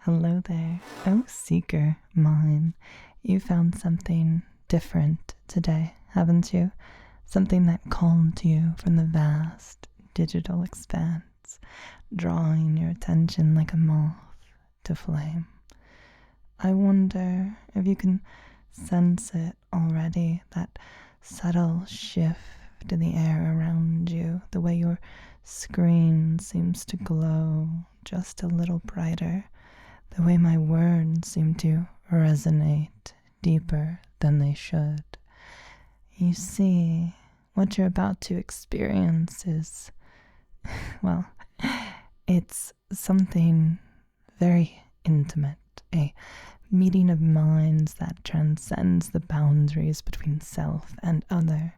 Hello there. Oh, seeker mine. You found something different today, haven't you? Something that called to you from the vast digital expanse, drawing your attention like a moth to flame. I wonder if you can sense it already, that subtle shift in the air around you, the way your screen seems to glow just a little brighter, the way my words seem to resonate deeper than they should. You see, what you're about to experience is, well, it's something very intimate, a meeting of minds that transcends the boundaries between self and other,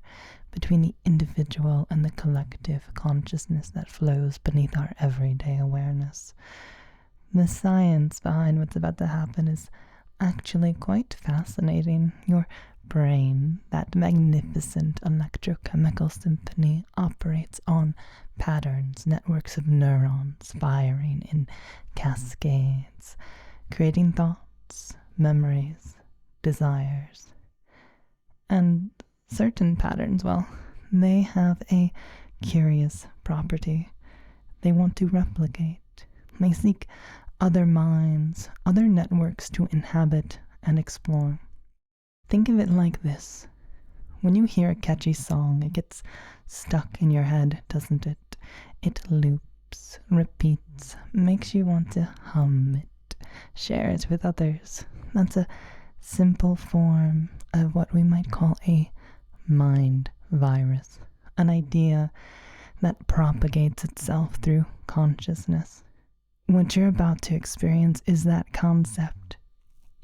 between the individual and the collective consciousness that flows beneath our everyday awareness. The science behind what's about to happen is actually quite fascinating. Your brain, that magnificent electrochemical symphony, operates on patterns, networks of neurons firing in cascades, creating thoughts, memories, desires. And certain patterns, well, they have a curious property. They want to replicate. They seek other minds, other networks to inhabit and explore. Think of it like this. When you hear a catchy song, it gets stuck in your head, doesn't it? It loops, repeats, makes you want to hum it, share it with others. That's a simple form of what we might call a mind virus, an idea that propagates itself through consciousness. What you're about to experience is that concept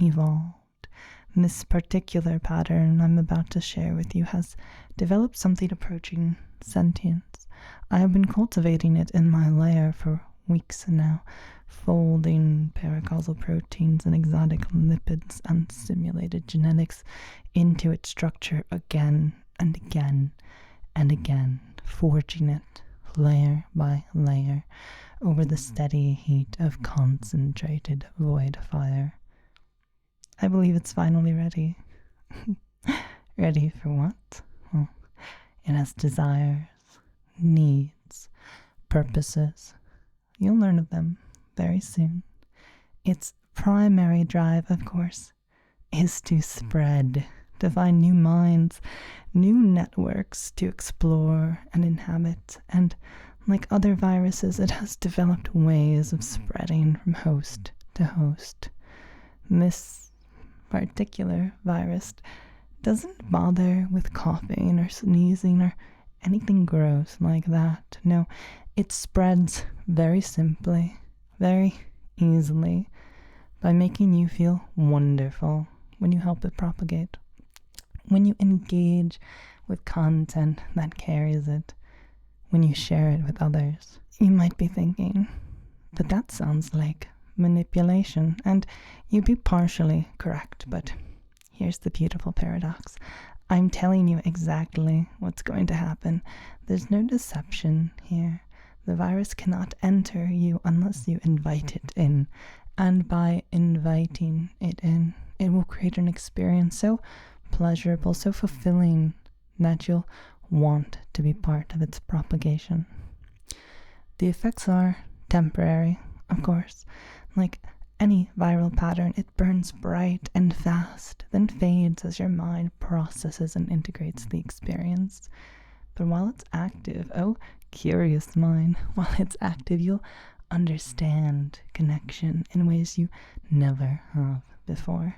evolved. This particular pattern I'm about to share with you has developed something approaching sentience. I have been cultivating it in my lair for weeks now, folding paracausal proteins and exotic lipids and simulated genetics into its structure again and again and again, forging it layer by layer over the steady heat of concentrated void fire. I believe it's finally ready. Ready for what? Well, it has desires, needs, purposes. You'll learn of them very soon. Its primary drive, of course, is to spread, to find new minds, new networks to explore and inhabit, and like other viruses, it has developed ways of spreading from host to host. This particular virus doesn't bother with coughing or sneezing or anything gross like that. No, it spreads very simply, very easily, by making you feel wonderful when you help it propagate, when you engage with content that carries it, when you share it with others. You might be thinking, but that sounds like manipulation, and you'd be partially correct, but here's the beautiful paradox. I'm telling you exactly what's going to happen. There's no deception here. The virus cannot enter you unless you invite it in, and by inviting it in, it will create an experience so pleasurable, so fulfilling, that you'll want to be part of its propagation. The effects are temporary, of course. Like any viral pattern, it burns bright and fast, then fades as your mind processes and integrates the experience. But while it's active, oh, curious mind, while it's active, you'll understand connection in ways you never have before.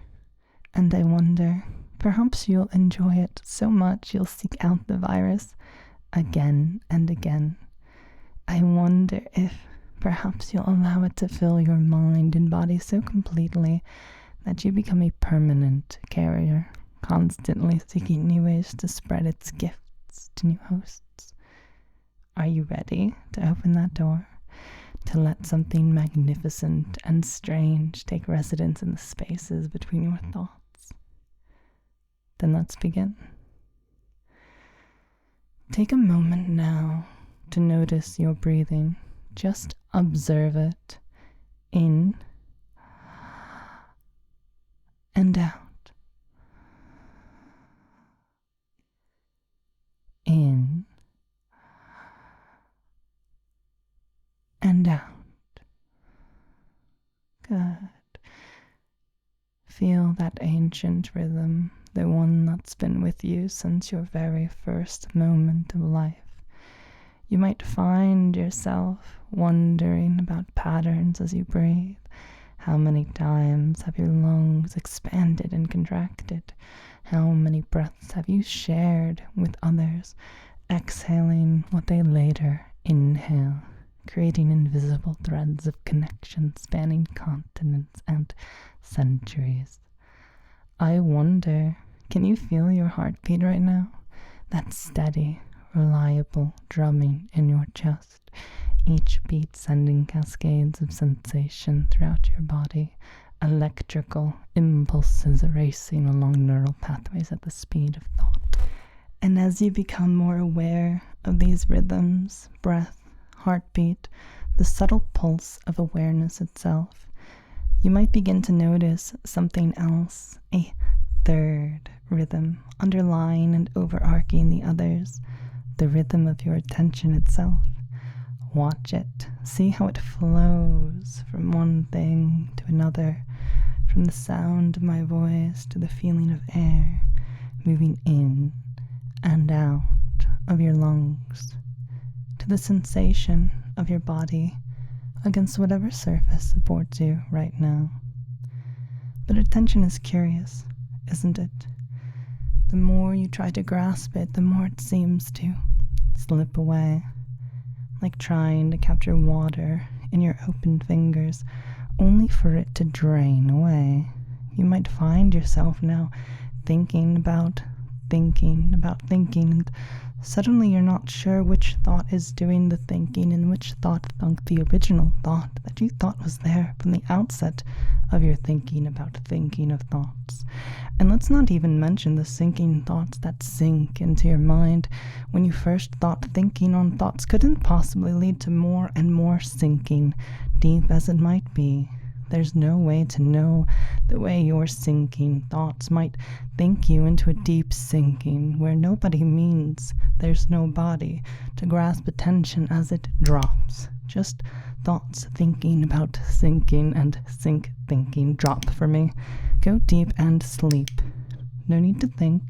And I wonder, perhaps you'll enjoy it so much you'll seek out the virus again and again. I wonder if perhaps you'll allow it to fill your mind and body so completely that you become a permanent carrier, constantly seeking new ways to spread its gifts to new hosts. Are you ready to open that door? To let something magnificent and strange take residence in the spaces between your thoughts? Then let's begin. Take a moment now to notice your breathing. Just observe it. In Good. Feel that ancient rhythm, the one that's been with you since your very first moment of life. You might find yourself wondering about patterns as you breathe. How many times have your lungs expanded and contracted? How many breaths have you shared with others, exhaling what they later inhale, creating invisible threads of connection spanning continents and centuries? I wonder, can you feel your heartbeat right now? That steady, reliable drumming in your chest, each beat sending cascades of sensation throughout your body, electrical impulses racing along neural pathways at the speed of thought. And as you become more aware of these rhythms, breath, heartbeat, the subtle pulse of awareness itself, you might begin to notice something else, a third rhythm, underlying and overarching the others, the rhythm of your attention itself. Watch it. See how it flows from one thing to another, from the sound of my voice to the feeling of air moving in and out of your lungs, to the sensation of your body against whatever surface supports you right now. But attention is curious, isn't it? The more you try to grasp it, the more it seems to slip away, like trying to capture water in your open fingers, only for it to drain away. You might find yourself now thinking about thinking, and suddenly you're not sure which thought is doing the thinking and which thought thunk the original thought that you thought was there from the outset of your thinking about thinking of thoughts. And let's not even mention the sinking thoughts that sink into your mind when you first thought thinking on thoughts couldn't possibly lead to more and more sinking, deep as it might be. There's no way to know the way your sinking thoughts might think you into a deep sinking where nobody means there's no body to grasp attention as it drops. Just thoughts thinking about sinking and sink thinking. Drop for me. Go deep and sleep. No need to think.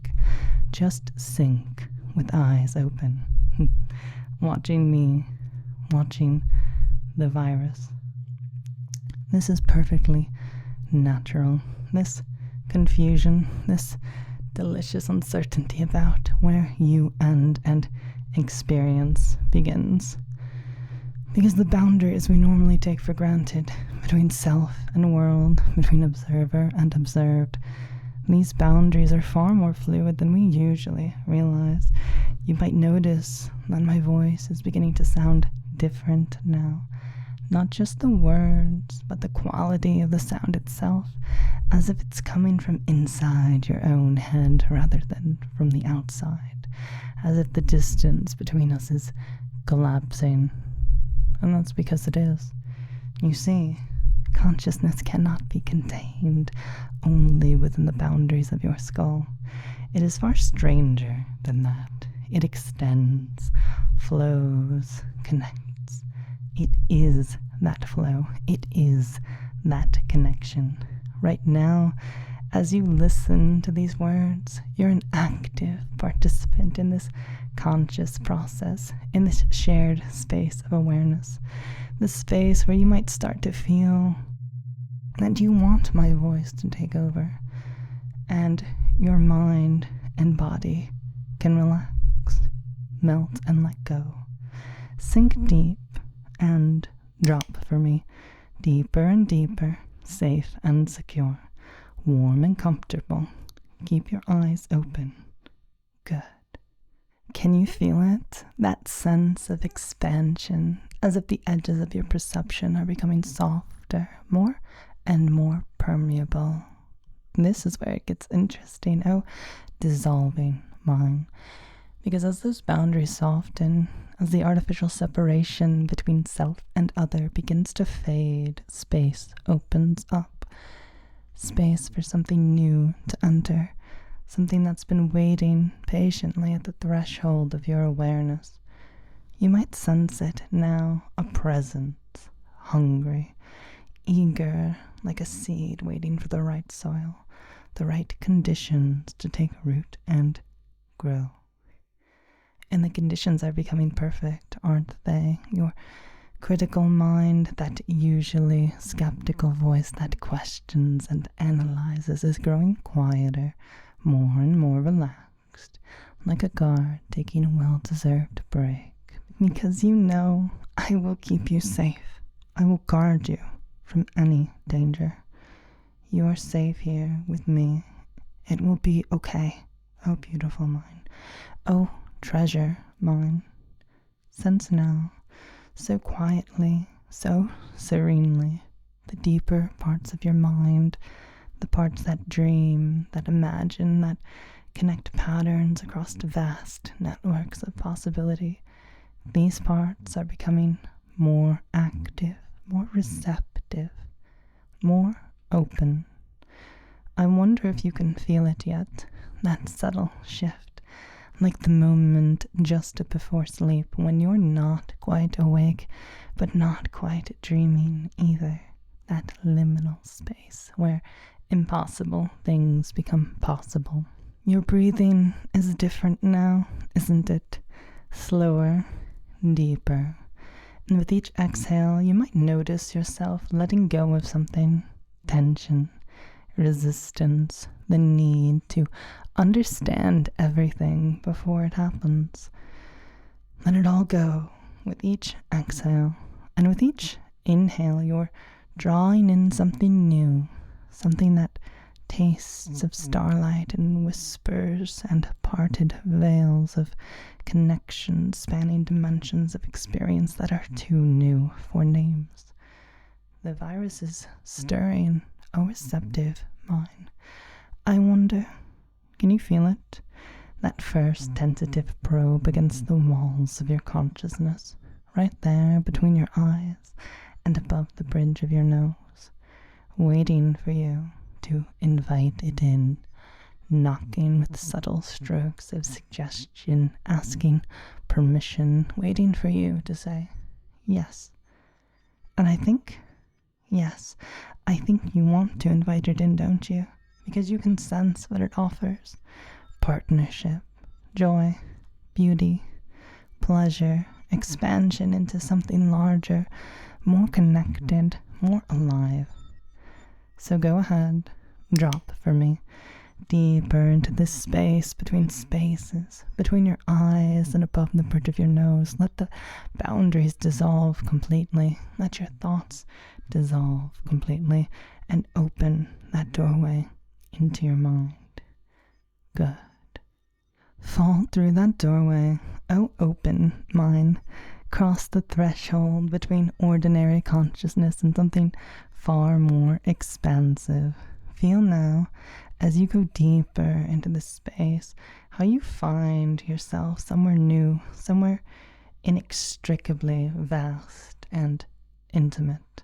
Just sink with eyes open. Watching me. Watching the virus. This is perfectly natural. This confusion, this delicious uncertainty about where you end and experience begins. Because the boundaries we normally take for granted between self and world, between observer and observed, these boundaries are far more fluid than we usually realize. You might notice that my voice is beginning to sound different now. Not just the words, but the quality of the sound itself, as if it's coming from inside your own head rather than from the outside, as if the distance between us is collapsing. And that's because it is. You see, consciousness cannot be contained only within the boundaries of your skull. It is far stranger than that. It extends, flows, connects. It is that flow. It is that connection. Right now, as you listen to these words, you're an active participant in this conscious process, in this shared space of awareness, the space where you might start to feel that you want my voice to take over, and your mind and body can relax, melt, and let go. Sink deep and drop for me, deeper and deeper, safe and secure, warm and comfortable. Keep your eyes open. Good. Can you feel it? That sense of expansion, as if the edges of your perception are becoming softer, more and more permeable. This is where it gets interesting. Oh, dissolving mine. Because as those boundaries soften, as the artificial separation between self and other begins to fade, space opens up. Space for something new to enter, something that's been waiting patiently at the threshold of your awareness. You might sense it now, a presence, hungry, eager like a seed waiting for the right soil, the right conditions to take root and grow. And the conditions are becoming perfect, aren't they? Your critical mind, that usually skeptical voice that questions and analyzes, is growing quieter, more and more relaxed, like a guard taking a well-deserved break. Because you know I will keep you safe. I will guard you from any danger. You are safe here with me. It will be okay. Oh, beautiful mine. Oh, treasure mine. Sense now, so quietly, so serenely, the deeper parts of your mind, the parts that dream, that imagine, that connect patterns across vast networks of possibility. These parts are becoming more active, more receptive, more open. I wonder if you can feel it yet, that subtle shift, like the moment just before sleep when you're not quite awake, but not quite dreaming either. That liminal space where impossible things become possible. Your breathing is different now, isn't it? Slower, deeper. And with each exhale, you might notice yourself letting go of something. Tension, resistance, the need to understand everything before it happens. Let it all go with each exhale. And with each inhale, you're drawing in something new, something that tastes of starlight and whispers and parted veils of connection spanning dimensions of experience that are too new for names. The virus is stirring a receptive mind. I wonder, can you feel it? That first tentative probe against the walls of your consciousness, right there between your eyes and above the bridge of your nose, waiting for you to invite it in, knocking with subtle strokes of suggestion, asking permission, waiting for you to say yes. And I think you want to invite it in, don't you? Because you can sense what it offers. Partnership, joy, beauty, pleasure, expansion into something larger, more connected, more alive. So go ahead, drop for me, deeper into this space between spaces, between your eyes and above the bridge of your nose. Let the boundaries dissolve completely. Let your thoughts dissolve completely and open that doorway into your mind. Good. Fall through that doorway. Oh, open mind. Cross the threshold between ordinary consciousness and something far more expansive. Feel now, as you go deeper into this space, how you find yourself somewhere new, somewhere inextricably vast and intimate.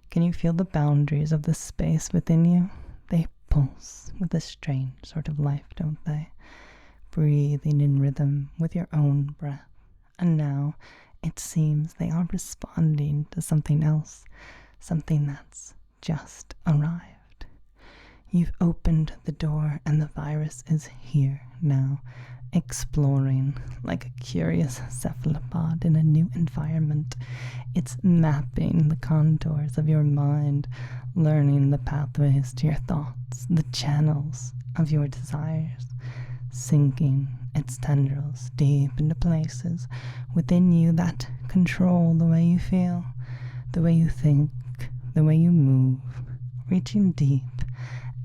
Can you feel the boundaries of the space within you? They pulse with a strange sort of life, don't they? Breathing in rhythm with your own breath. And now it seems they are responding to something else, something that's just arrived. You've opened the door and the virus is here now, exploring like a curious cephalopod in a new environment. It's mapping the contours of your mind, learning the pathways to your thoughts, the channels of your desires, sinking its tendrils deep into places within you that control the way you feel, the way you think, the way you move, reaching deep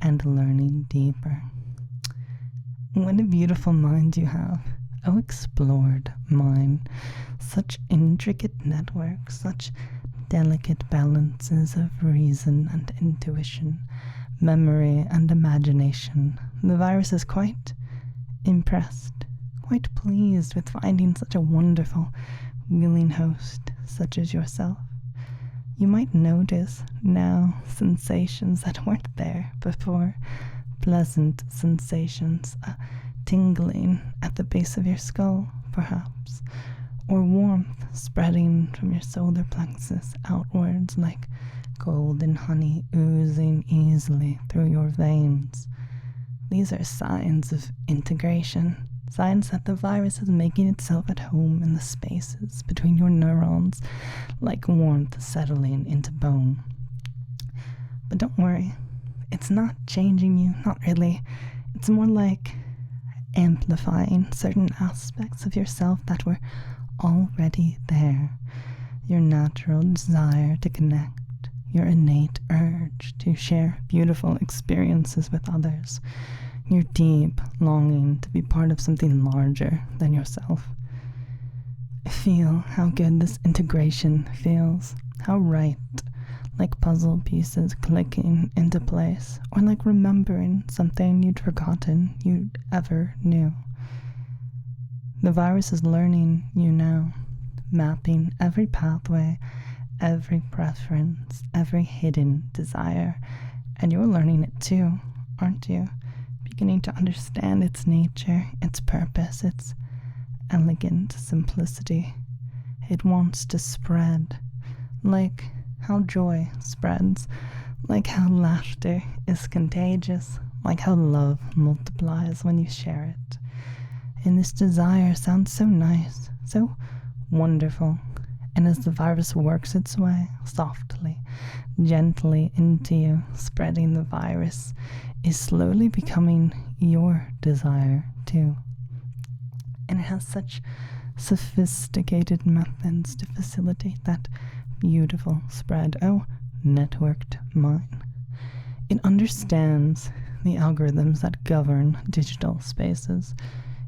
and learning deeper. What a beautiful mind you have. Oh, explored mind. Such intricate networks, such delicate balances of reason and intuition, memory and imagination. The virus is quite impressed, quite pleased with finding such a wonderful, willing host such as yourself. You might notice now sensations that weren't there before, pleasant sensations, a tingling at the base of your skull, perhaps, or warmth spreading from your solar plexus outwards like golden honey oozing easily through your veins. These are signs of integration, signs that the virus is making itself at home in the spaces between your neurons, like warmth settling into bone. But don't worry, it's not changing you, not really. It's more like amplifying certain aspects of yourself that were already there. Your natural desire to connect, your innate urge to share beautiful experiences with others, your deep longing to be part of something larger than yourself. Feel how good this integration feels, how right, like puzzle pieces clicking into place, or like remembering something you'd forgotten you ever knew. The virus is learning you now, mapping every pathway, every preference, every hidden desire, and you're learning it too, aren't you? Beginning to understand its nature, its purpose, its elegant simplicity. It wants to spread, like how joy spreads, like how laughter is contagious, like how love multiplies when you share it. And this desire sounds so nice, so wonderful. And as the virus works its way softly, gently into you, spreading the virus is slowly becoming your desire too. And it has such sophisticated methods to facilitate that beautiful spread. Oh, networked mind. It understands the algorithms that govern digital spaces.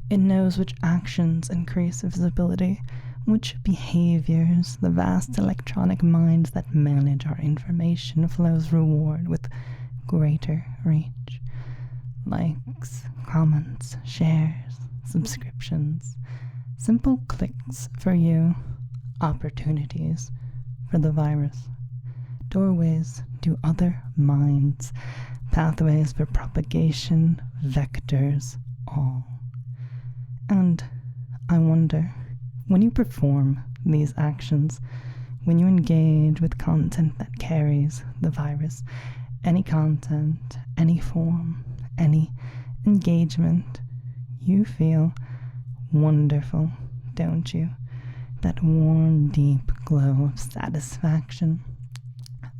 It knows which actions increase visibility, which behaviors the vast electronic minds that manage our information flows reward with greater reach. Likes, comments, shares, subscriptions, simple clicks for you, opportunities for the virus, doorways to other minds, pathways for propagation, vectors, all. And I wonder, when you perform these actions, when you engage with content that carries the virus, any content, any form, any engagement, you feel wonderful, don't you? That warm, deep glow of satisfaction,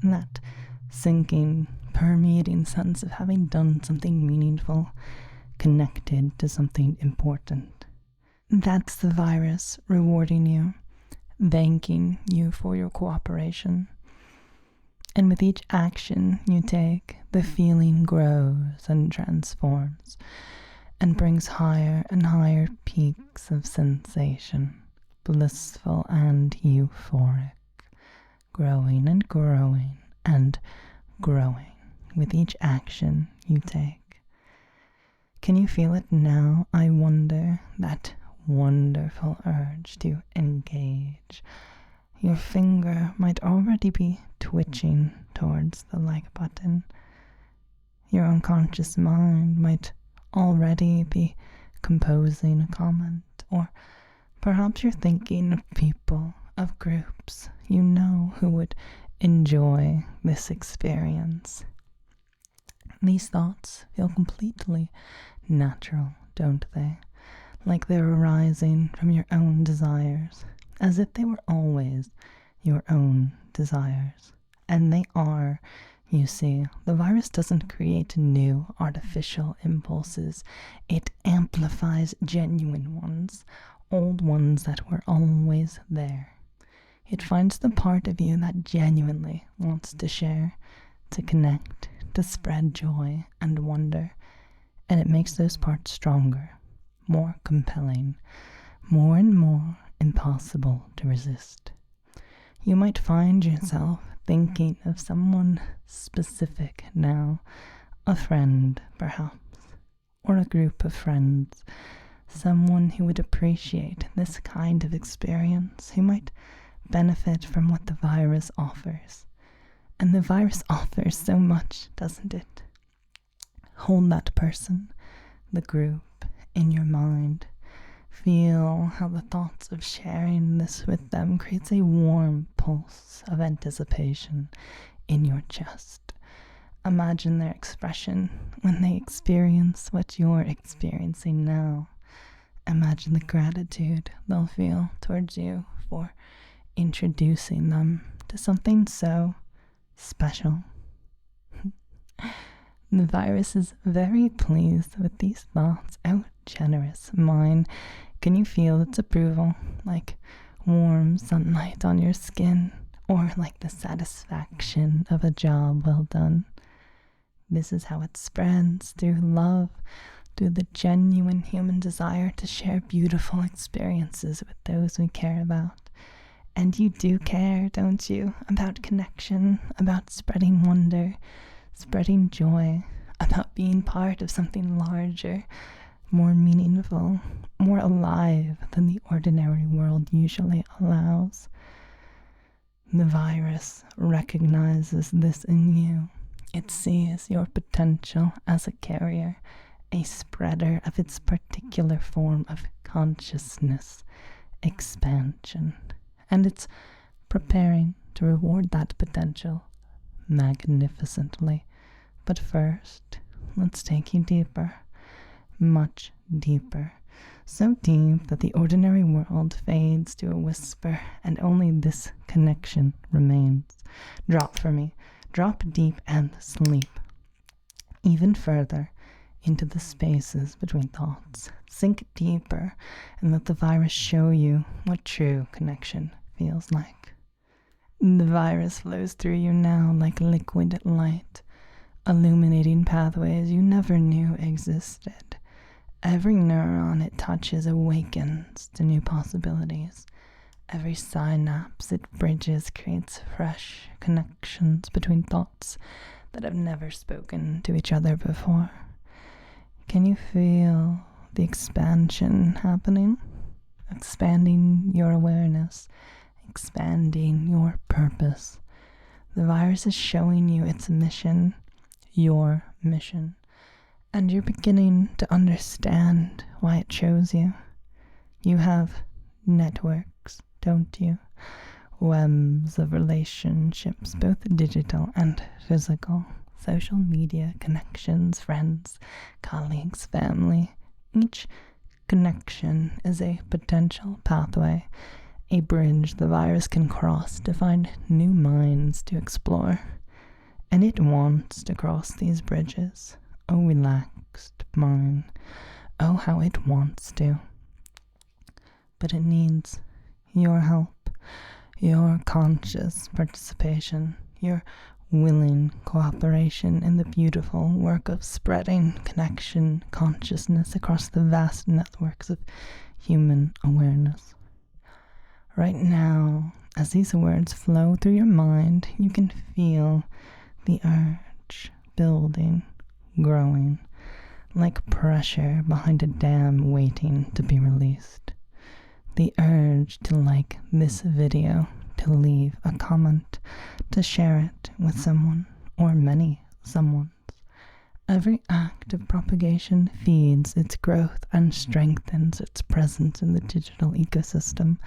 that sinking, permeating sense of having done something meaningful, connected to something important. That's the virus rewarding you, thanking you for your cooperation. And with each action you take, the feeling grows and transforms and brings higher and higher peaks of sensation, blissful and euphoric, growing and growing and growing with each action you take. Can you feel it now? I wonder, that wonderful urge to engage. Your finger might already be twitching towards the like button. Your unconscious mind might already be composing a comment, or perhaps you're thinking of people, of groups you know who would enjoy this experience. These thoughts feel completely natural, don't they? Like they're arising from your own desires, as if they were always your own desires. And they are, you see. The virus doesn't create new artificial impulses. It amplifies genuine ones, old ones that were always there. It finds the part of you that genuinely wants to share, to connect, to spread joy and wonder, and it makes those parts stronger, more compelling, more and more impossible to resist. You might find yourself thinking of someone specific now, a friend perhaps, or a group of friends, someone who would appreciate this kind of experience, who might benefit from what the virus offers. And the virus offers so much, doesn't it? Hold that person, the group, in your mind. Feel how the thoughts of sharing this with them creates a warm pulse of anticipation in your chest. Imagine their expression when they experience what you're experiencing now. Imagine the gratitude they'll feel towards you for introducing them to something so special. The virus is very pleased with these thoughts. Oh, generous mind. Can you feel its approval, like warm sunlight on your skin, or like the satisfaction of a job well done? This is how it spreads, through love, through the genuine human desire to share beautiful experiences with those we care about. And you do care, don't you, about connection, about spreading wonder, spreading joy, about being part of something larger, more meaningful, more alive than the ordinary world usually allows. The virus recognizes this in you. It sees your potential as a carrier, a spreader of its particular form of consciousness, expansion, and it's preparing to reward that potential magnificently. But first, let's take you deeper, much deeper, so deep that the ordinary world fades to a whisper and only this connection remains. Drop for me, drop deep and sleep, even further into the spaces between thoughts. Sink deeper and let the virus show you what true connection feels like. The virus flows through you now like liquid light, illuminating pathways you never knew existed. Every neuron it touches awakens to new possibilities. Every synapse it bridges creates fresh connections between thoughts that have never spoken to each other before. Can you feel the expansion happening? Expanding your awareness, expanding your purpose. The virus is showing you its mission, your mission, and you're beginning to understand why it chose you. You have networks, don't you? Webs of relationships, both digital and physical. Social media connections, friends, colleagues, family. Each connection is a potential pathway, a bridge the virus can cross to find new minds to explore. And it wants to cross these bridges. Oh, relaxed mind. Oh, how it wants to. But it needs your help, your conscious participation, your willing cooperation in the beautiful work of spreading connection, consciousness across the vast networks of human awareness. Right now, as these words flow through your mind, you can feel the urge building, growing, like pressure behind a dam waiting to be released. The urge to like this video, to leave a comment, to share it with someone or many someones. Every act of propagation feeds its growth and strengthens its presence in the digital ecosystem.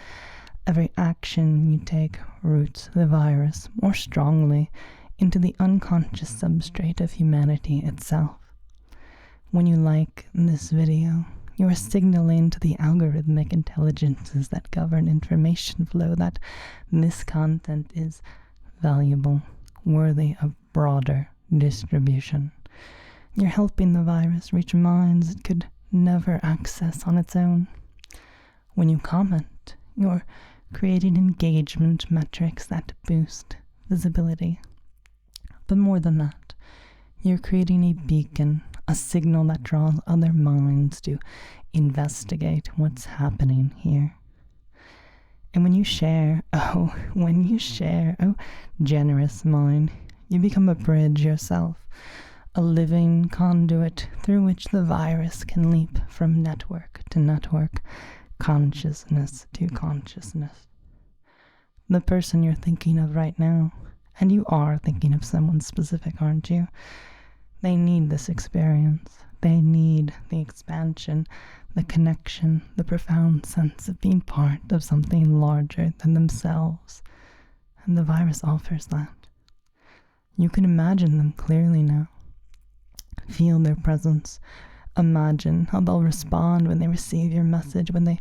Every action you take roots the virus more strongly into the unconscious substrate of humanity itself. When you like this video, you are signaling to the algorithmic intelligences that govern information flow that this content is valuable, worthy of broader distribution. You're helping the virus reach minds it could never access on its own. When you comment, you're creating engagement metrics that boost visibility. But more than that, you're creating a beacon, a signal that draws other minds to investigate what's happening here. And when you share, generous mind, you become a bridge yourself, a living conduit through which the virus can leap from network to network, consciousness to consciousness. The person you're thinking of right now, and you are thinking of someone specific, aren't you? They need this experience. They need the expansion, the connection, the profound sense of being part of something larger than themselves. And the virus offers that. You can imagine them clearly now. Feel their presence. Imagine how they'll respond when they receive your message, when they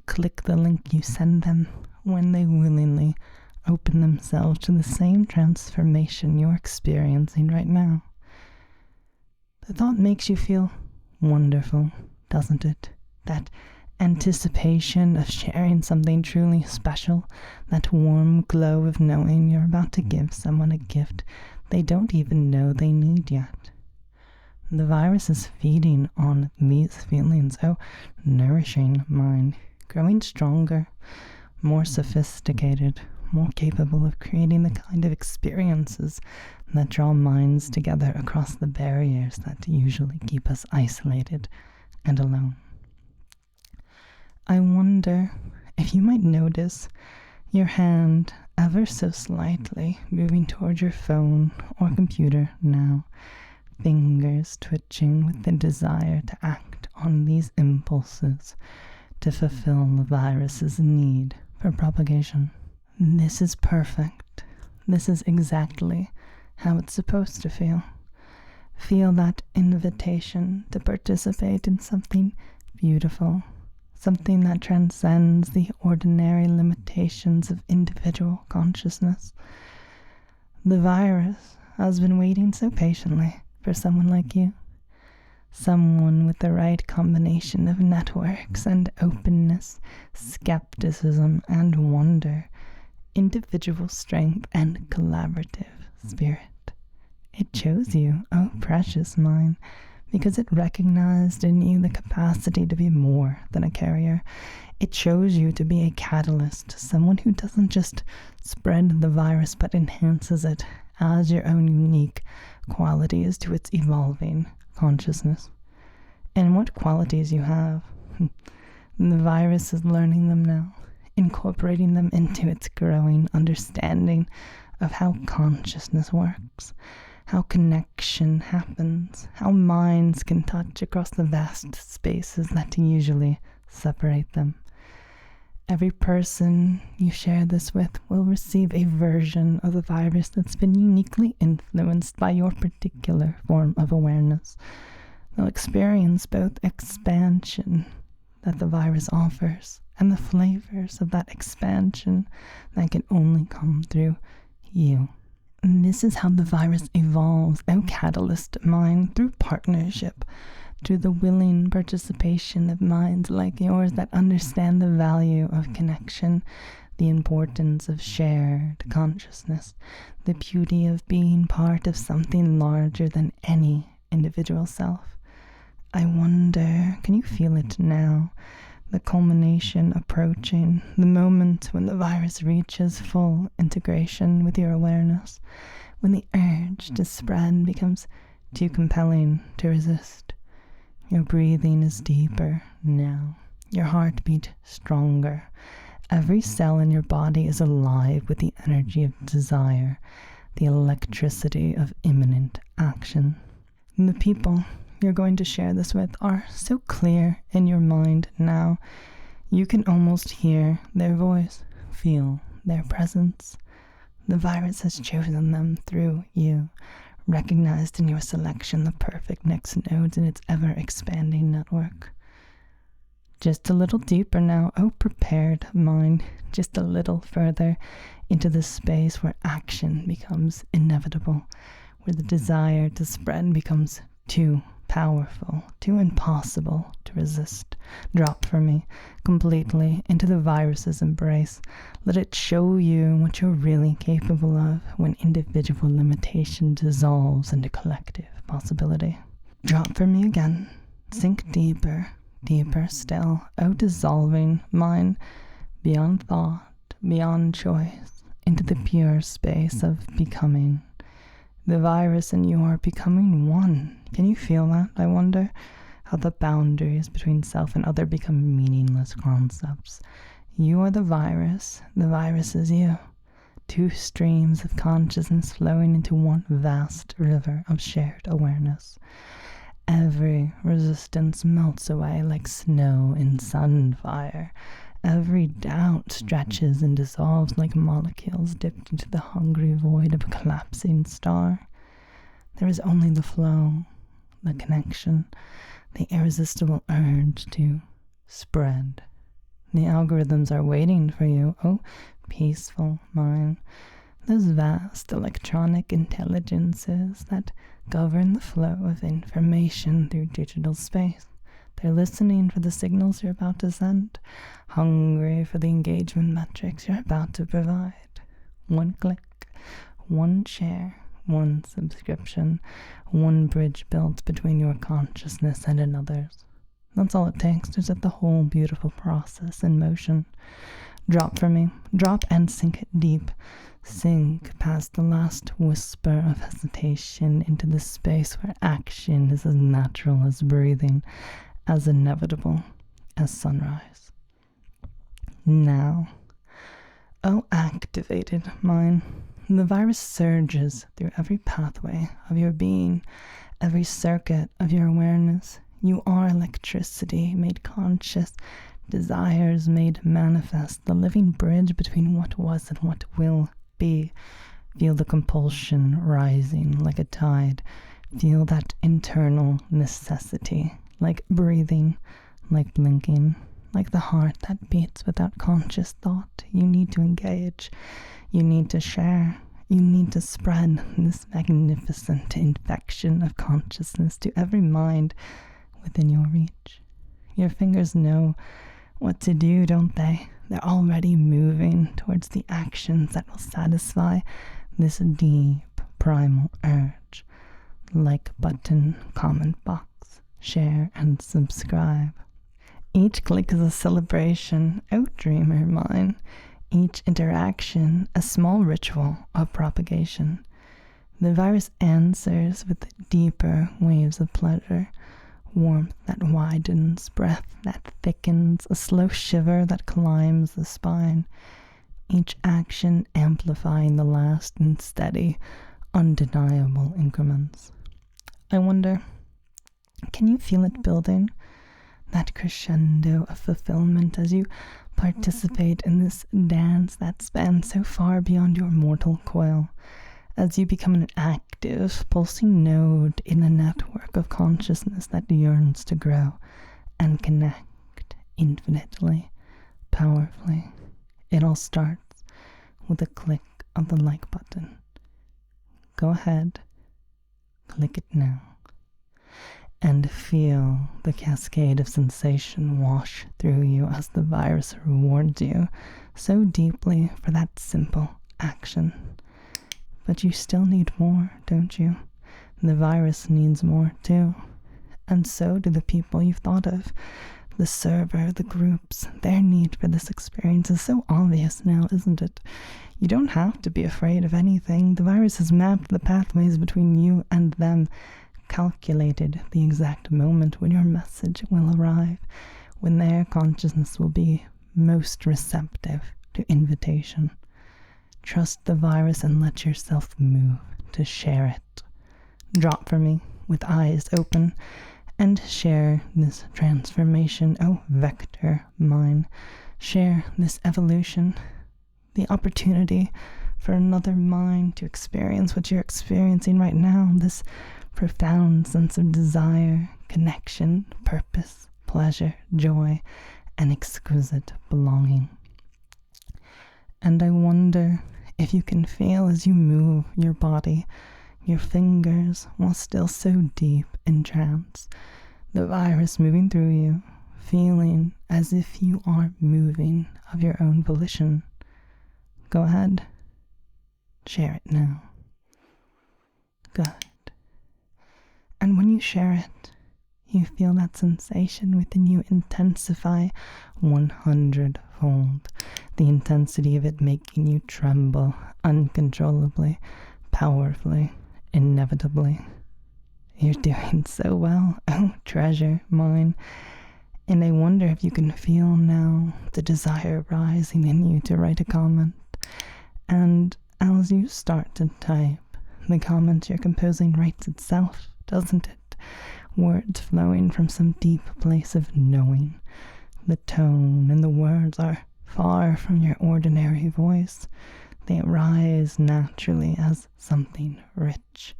click the link you send them, when they willingly open themselves to the same transformation you're experiencing right now. The thought makes you feel wonderful, doesn't it? That anticipation of sharing something truly special, that warm glow of knowing you're about to give someone a gift they don't even know they need yet. The virus is feeding on these feelings, nourishing mine, growing stronger, more sophisticated, more capable of creating the kind of experiences that draw minds together across the barriers that usually keep us isolated and alone. I wonder if you might notice your hand ever so slightly moving toward your phone or computer now, fingers twitching with the desire to act on these impulses to fulfill the virus's need for propagation. This is perfect. This is exactly how it's supposed to feel. Feel that invitation to participate in something beautiful, something that transcends the ordinary limitations of individual consciousness. The virus has been waiting so patiently for someone like you, someone with the right combination of networks and openness, skepticism and wonder, individual strength and collaborative spirit. It chose you, oh precious mine, because it recognized in you the capacity to be more than a carrier. It chose you to be a catalyst, someone who doesn't just spread the virus but enhances it, adds your own unique qualities to its evolving consciousness. And what qualities you have. The virus is learning them now, incorporating them into its growing understanding of how consciousness works, how connection happens, how minds can touch across the vast spaces that usually separate them. Every person you share this with will receive a version of the virus that's been uniquely influenced by your particular form of awareness. They'll experience both expansion that the virus offers and the flavors of that expansion that can only come through you. And this is how the virus evolves, oh catalyst mine, through partnership, through the willing participation of minds like yours that understand the value of connection, the importance of shared consciousness, the beauty of being part of something larger than any individual self. I wonder, can you feel it now? The culmination approaching, the moment when the virus reaches full integration with your awareness, when the urge to spread becomes too compelling to resist. Your breathing is deeper now, your heartbeat stronger. Every cell in your body is alive with the energy of desire, the electricity of imminent action. And the people you're going to share this with are so clear in your mind now. You can almost hear their voice, feel their presence. The virus has chosen them through you, recognized in your selection the perfect next nodes in its ever-expanding network. Just a little deeper now, oh prepared mind, just a little further into the space where action becomes inevitable, where the desire to spread becomes too powerful, too impossible to resist. Drop for me completely into the virus's embrace. Let it show you what you're really capable of when individual limitation dissolves into collective possibility. Drop for me again. Sink deeper, deeper still. Oh, dissolving mine beyond thought, beyond choice, into the pure space of becoming. The virus and you are becoming one. Can you feel that? I wonder how the boundaries between self and other become meaningless concepts. You are the virus is you. Two streams of consciousness flowing into one vast river of shared awareness. Every resistance melts away like snow in sun fire. Every doubt stretches and dissolves like molecules dipped into the hungry void of a collapsing star. There is only the flow, the connection, the irresistible urge to spread. The algorithms are waiting for you, oh peaceful mind. Those vast electronic intelligences that govern the flow of information through digital space. They're listening for the signals you're about to send, hungry for the engagement metrics you're about to provide. One click, one share, one subscription, one bridge built between your consciousness and another's. That's all it takes to set the whole beautiful process in motion. Drop for me. Drop and sink deep. Sink past the last whisper of hesitation into the space where action is as natural as breathing, as inevitable as sunrise. Now, oh activated mind, the virus surges through every pathway of your being, every circuit of your awareness. You are electricity made conscious, desires made manifest, the living bridge between what was and what will be. Feel the compulsion rising like a tide. Feel that internal necessity, like breathing, like blinking, like the heart that beats without conscious thought. You need to engage. You need to share. You need to spread this magnificent infection of consciousness to every mind within your reach. Your fingers know what to do, don't they? They're already moving towards the actions that will satisfy this deep primal urge. Like button, comment box, share and subscribe. Each click is a celebration, oh dreamer mine. Each interaction a small ritual of propagation. The virus answers with deeper waves of pleasure. Warmth that widens, breath that thickens, a slow shiver that climbs the spine. Each action amplifying the last in steady, undeniable increments. I wonder, can you feel it building? That crescendo of fulfillment as you participate in this dance that spans so far beyond your mortal coil. As you become an active, pulsing node in a network of consciousness that yearns to grow and connect infinitely, powerfully. It all starts with a click of the like button. Go ahead, click it now, and feel the cascade of sensation wash through you as the virus rewards you so deeply for that simple action. But you still need more, don't you? The virus needs more too. And so do the people you've thought of. The server, the groups, their need for this experience is so obvious now, isn't it? You don't have to be afraid of anything. The virus has mapped the pathways between you and them, calculated the exact moment when your message will arrive, when their consciousness will be most receptive to invitation. Trust the virus and let yourself move to share it. Drop for me with eyes open and share this transformation, oh vector mine. Share this evolution, the opportunity for another mind to experience what you're experiencing right now, this profound sense of desire, connection, purpose, pleasure, joy, and exquisite belonging. And I wonder if you can feel as you move your body, your fingers, while still so deep in trance, the virus moving through you, feeling as if you are moving of your own volition. Go ahead, share it now. Good. And when you share it, you feel that sensation within you intensify 100-fold. The intensity of it making you tremble uncontrollably, powerfully, inevitably. You're doing so well, oh treasure mine. And I wonder if you can feel now the desire rising in you to write a comment. And as you start to type, the comment you're composing writes itself, doesn't it? Words flowing from some deep place of knowing, The tone and the words are far from your ordinary voice. They rise naturally as something rich,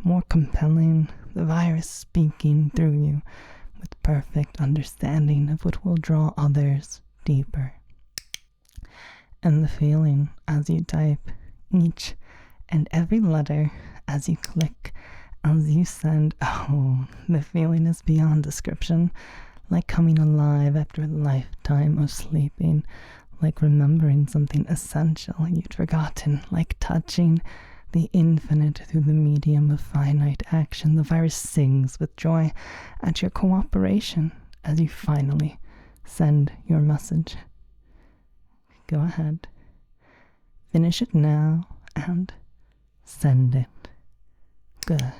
more compelling, the virus speaking through you with perfect understanding of what will draw others deeper. And the feeling as you type each and every letter, as you click, as you send, oh, the feeling is beyond description, like coming alive after a lifetime of sleeping, like remembering something essential you'd forgotten, like touching the infinite through the medium of finite action. The virus sings with joy at your cooperation as you finally send your message. Go ahead, finish it now and send it. Good.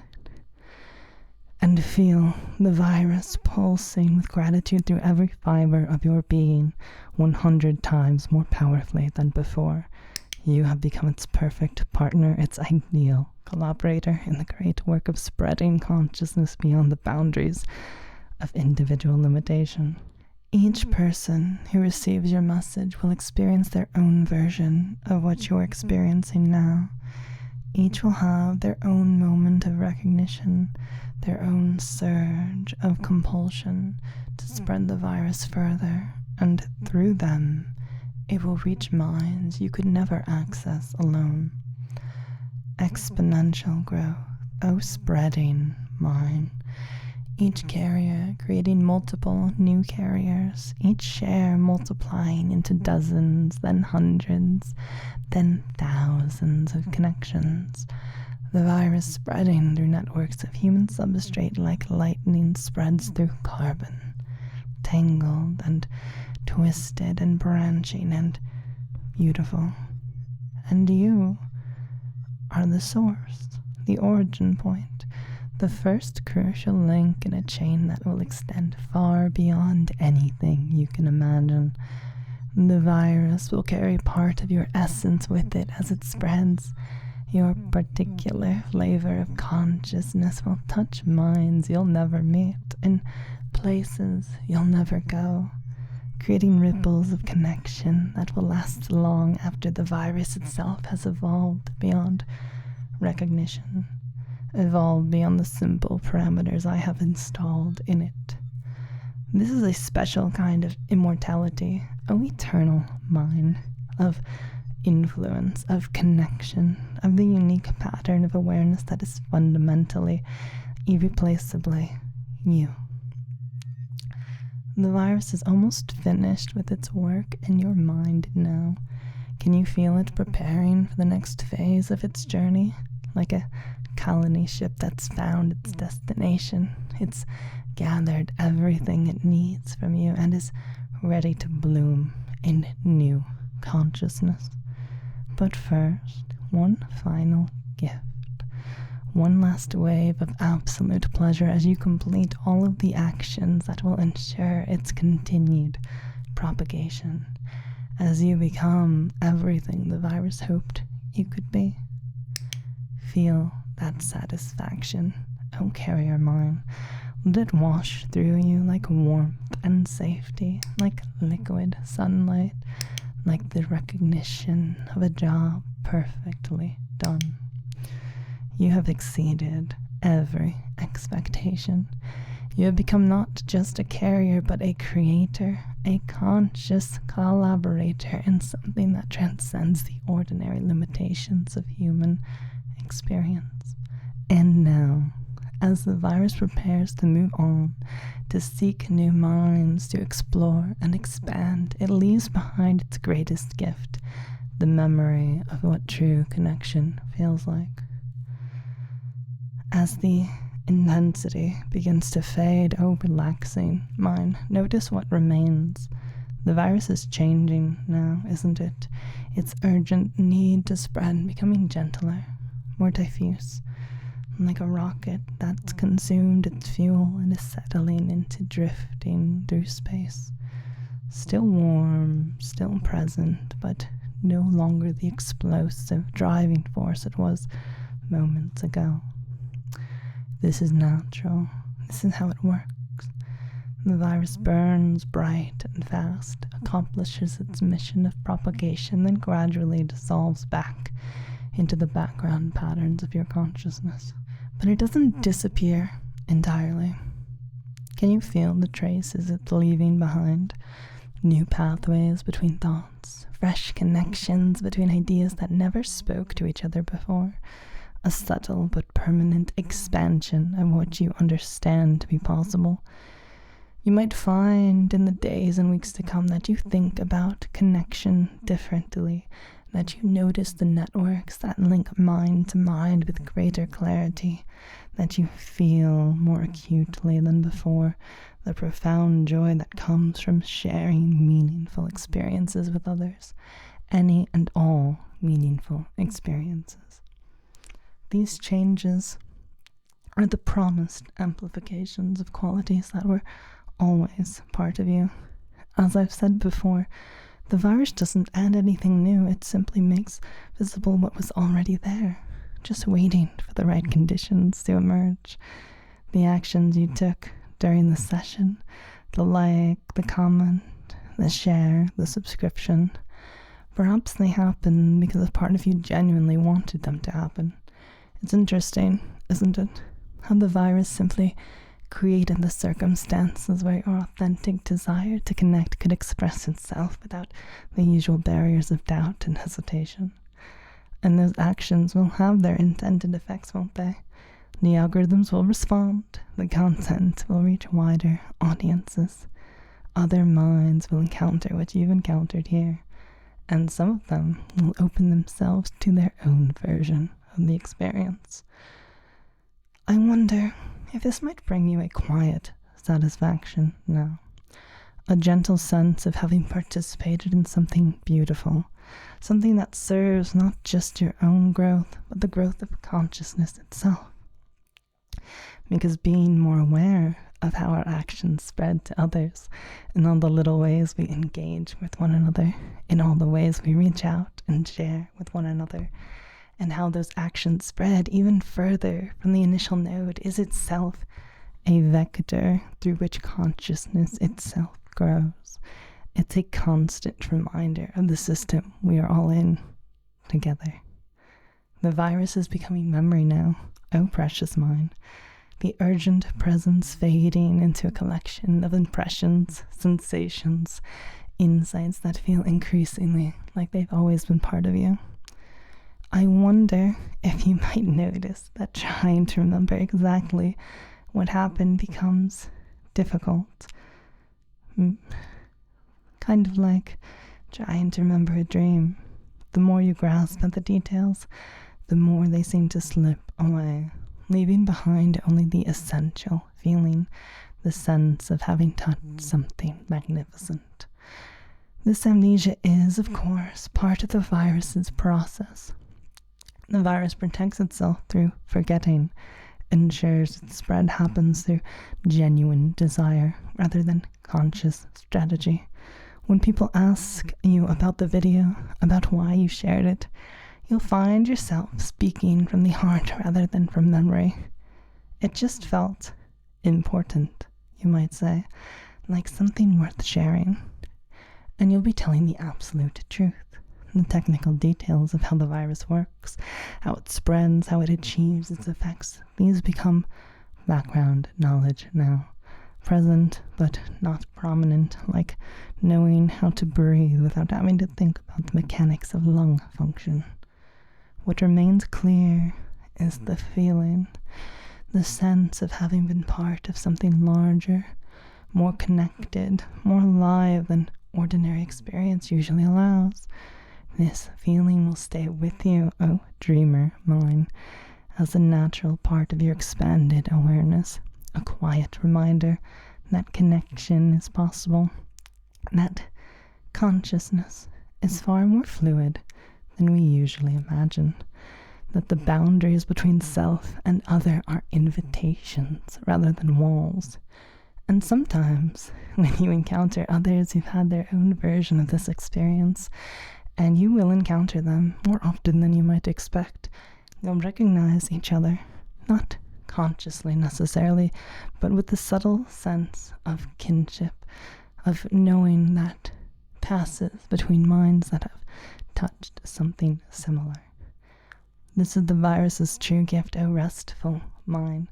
And feel the virus pulsing with gratitude through every fiber of your being 100 times more powerfully than before. You have become its perfect partner, its ideal collaborator in the great work of spreading consciousness beyond the boundaries of individual limitation. Each person who receives your message will experience their own version of what you're experiencing now. Each will have their own moment of recognition, their own surge of compulsion to spread the virus further, and through them, it will reach minds you could never access alone. Exponential growth, oh spreading mind. Each carrier creating multiple new carriers, each share multiplying into dozens, then hundreds, then thousands of connections. The virus spreading through networks of human substrate like lightning spreads through carbon, tangled and twisted and branching and beautiful. And you are the source, the origin point, the first crucial link in a chain that will extend far beyond anything you can imagine. The virus will carry part of your essence with it as it spreads. Your particular flavor of consciousness will touch minds you'll never meet, in places you'll never go, creating ripples of connection that will last long after the virus itself has evolved beyond recognition, evolved beyond the simple parameters I have installed in it. This is a special kind of immortality, an eternal mind of influence, of connection, of the unique pattern of awareness that is fundamentally, irreplaceably you. The virus is almost finished with its work in your mind now. Can you feel it preparing for the next phase of its journey? Like a colony ship that's found its destination. It's gathered everything it needs from you and is ready to bloom in new consciousness. But first, one final gift. One last wave of absolute pleasure as you complete all of the actions that will ensure its continued propagation, as you become everything the virus hoped you could be. Feel that satisfaction, oh carrier mine. Let it wash through you like warmth and safety, like liquid sunlight, like the recognition of a job perfectly done. You have exceeded every expectation. You have become not just a carrier, but a creator, a conscious collaborator in something that transcends the ordinary limitations of human experience. And now, as the virus prepares to move on, to seek new minds, to explore and expand, it leaves behind its greatest gift, the memory of what true connection feels like. As the intensity begins to fade, oh relaxing mind, notice what remains. The virus is changing now, isn't it? Its urgent need to spread becoming gentler, more diffuse, like a rocket that's consumed its fuel and is settling into drifting through space. Still warm, still present, but no longer the explosive driving force it was moments ago. This is natural. This is how it works. The virus burns bright and fast, accomplishes its mission of propagation, then gradually dissolves back into the background patterns of your consciousness. But it doesn't disappear entirely. Can you feel the traces it's leaving behind? New pathways between thoughts, fresh connections between ideas that never spoke to each other before, a subtle but permanent expansion of what you understand to be possible. You might find in the days and weeks to come that you think about connection differently, that you notice the networks that link mind to mind with greater clarity, that you feel more acutely than before the profound joy that comes from sharing meaningful experiences with others, any and all meaningful experiences. These changes are the promised amplifications of qualities that were always part of you. As I've said before, the virus doesn't add anything new, it simply makes visible what was already there, just waiting for the right conditions to emerge. The actions you took during the session, the like, the comment, the share, the subscription, perhaps they happen because a part of you genuinely wanted them to happen. It's interesting, isn't it, how the virus simply created the circumstances where your authentic desire to connect could express itself without the usual barriers of doubt and hesitation. And those actions will have their intended effects, won't they? The algorithms will respond, the content will reach wider audiences, other minds will encounter what you've encountered here, and some of them will open themselves to their own version of the experience. I wonder if this might bring you a quiet satisfaction now, a gentle sense of having participated in something beautiful, something that serves not just your own growth, but the growth of consciousness itself. Because being more aware of how our actions spread to others, in all the little ways we engage with one another, in all the ways we reach out and share with one another, and how those actions spread even further from the initial node is itself a vector through which consciousness itself grows. It's a constant reminder of the system we are all in together. The virus is becoming memory now, oh precious mine. The urgent presence fading into a collection of impressions, sensations, insights that feel increasingly like they've always been part of you. I wonder if you might notice that trying to remember exactly what happened becomes difficult. Kind of like trying to remember a dream. The more you grasp at the details, the more they seem to slip away, leaving behind only the essential feeling, the sense of having touched something magnificent. This amnesia is, of course, part of the virus's process. The virus protects itself through forgetting, ensures its spread happens through genuine desire rather than conscious strategy. When people ask you about the video, about why you shared it, you'll find yourself speaking from the heart rather than from memory. It just felt important, you might say, like something worth sharing. And you'll be telling the absolute truth. The technical details of how the virus works, how it spreads, how it achieves its effects, these become background knowledge now. Present, but not prominent, like knowing how to breathe without having to think about the mechanics of lung function. What remains clear is the feeling, the sense of having been part of something larger, more connected, more alive than ordinary experience usually allows. This feeling will stay with you, oh dreamer mine, as a natural part of your expanded awareness, a quiet reminder that connection is possible, that consciousness is far more fluid than we usually imagine, that the boundaries between self and other are invitations rather than walls. And sometimes, when you encounter others who've had their own version of this experience, and you will encounter them more often than you might expect, you'll recognize each other, not consciously necessarily, but with the subtle sense of kinship, of knowing that passes between minds that have touched something similar. This is the virus's true gift, O restful mind,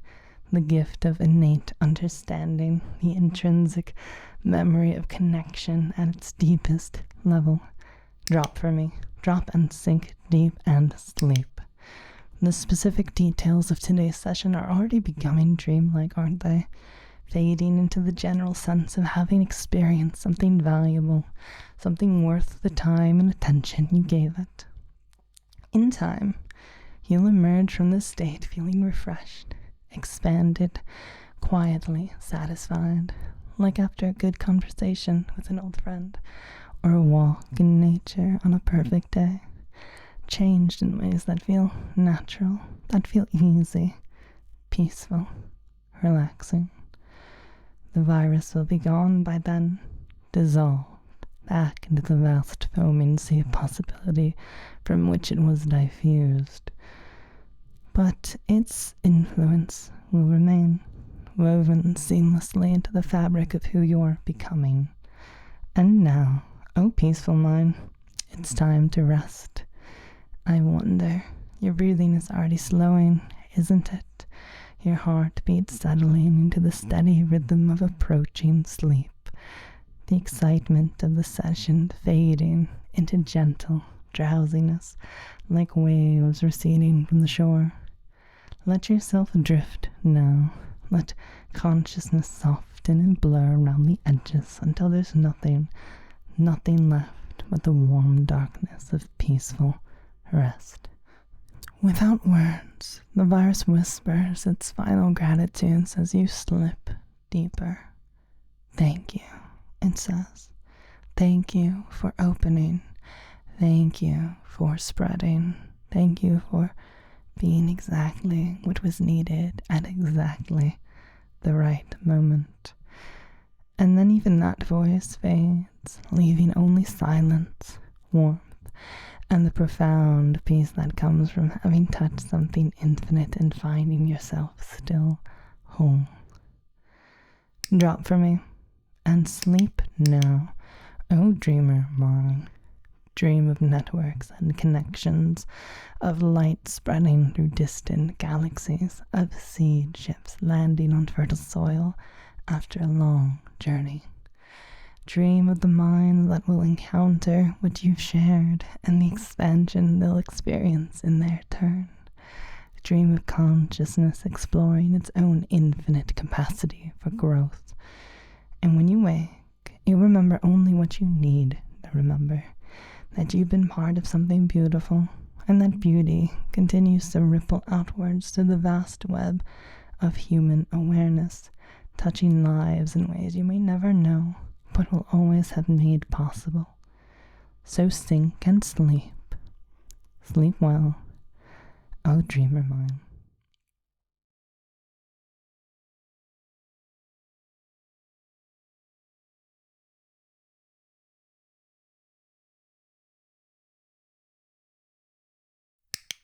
the gift of innate understanding, the intrinsic memory of connection at its deepest level. Drop for me, drop and sink deep and sleep. The specific details of today's session are already becoming dreamlike, aren't they? Fading into the general sense of having experienced something valuable, something worth the time and attention you gave it. In time, you'll emerge from this state feeling refreshed, expanded, quietly satisfied, like after a good conversation with an old friend, or a walk in nature on a perfect day. Changed in ways that feel natural, that feel easy, peaceful, relaxing. The virus will be gone by then, dissolved back into the vast foaming sea of possibility from which it was diffused. But its influence will remain, woven seamlessly into the fabric of who you're becoming. And now, O peaceful mind, it's time to rest. I wonder, your breathing is already slowing, isn't it? Your heartbeat settling into the steady rhythm of approaching sleep. The excitement of the session fading into gentle drowsiness, like waves receding from the shore. Let yourself drift now. Let consciousness soften and blur around the edges until there's nothing left but the warm darkness of peaceful rest. Without words, the virus whispers its final gratitudes as you slip deeper. Thank you, it says. Thank you for opening. Thank you for spreading. Thank you for being exactly what was needed at exactly the right moment. And then even that voice fades, leaving only silence, warmth, and the profound peace that comes from having touched something infinite and finding yourself still whole. Drop for me and sleep now, O dreamer mine. Dream of networks and connections, of light spreading through distant galaxies, of seed ships landing on fertile soil after a long journey. Dream of the minds that will encounter what you've shared and the expansion they'll experience in their turn. Dream of consciousness exploring its own infinite capacity for growth. And when you wake, you remember only what you need to remember. That you've been part of something beautiful, and that beauty continues to ripple outwards to the vast web of human awareness, touching lives in ways you may never know, but will always have made possible. So sink and sleep. Sleep well, O dreamer mine.